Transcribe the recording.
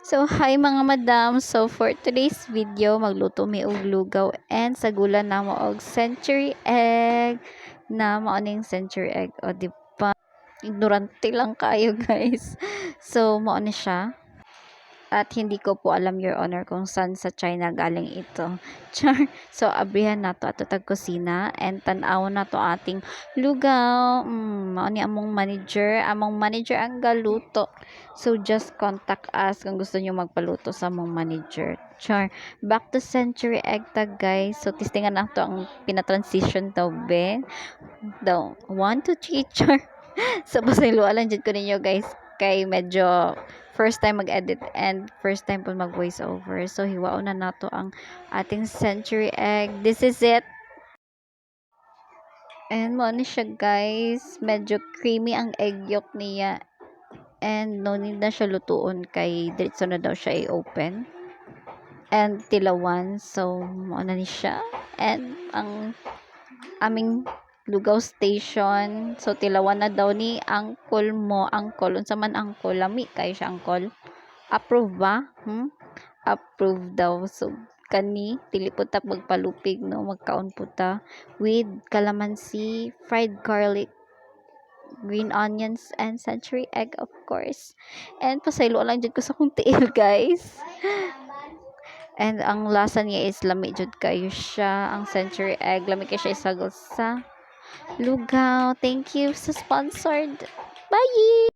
So, hi mga madam. So, for today's video, magluto mi og lugaw and sagulan na mo og century egg na maoning century egg. O, di ba? Ignorante lang kayo, guys. So, mao ni siya. At hindi ko po alam, Your Honor, kung saan sa China galing ito. Char. So, abrihan na to ato tag kusina and tan-aw na to ating lugaw. Mao ni among manager. Among manager ang galuto. So, just contact us kung gusto niyo magpaluto sa among manager. Char. Back to century egg tag, guys. So, testingan na to ang pinatransition daw, be. Daw, 1, 2, 3, char. So, pasayloalan dyan ko ninyo, guys. Kay medyo first time mag-edit and first time po mag-voice over. So, hiwaon na nato ang ating century egg. This is it. And mo ni siya, guys. Medyo creamy ang egg yolk niya. And no need na siya lutuon kay diretso na daw siya i-open. And tilawan. So, mo na ni siya. And ang aming lugaw station. So, tilawan na daw ni uncle mo. Uncle. Unsa man uncle. Lami kayo siya uncle. Approve ba? Approve daw. So, kani, dili po ta magpalupig, no? Magkaon po ta with calamansi, fried garlic, green onions, and century egg, of course. And pasaylo lang dyan ko sa kong tiil, guys. And ang lasa niya is lami jud kayo siya. Ang century egg, lami kayo siya isagol sa lugaw. Thank you sa sponsored. Bye!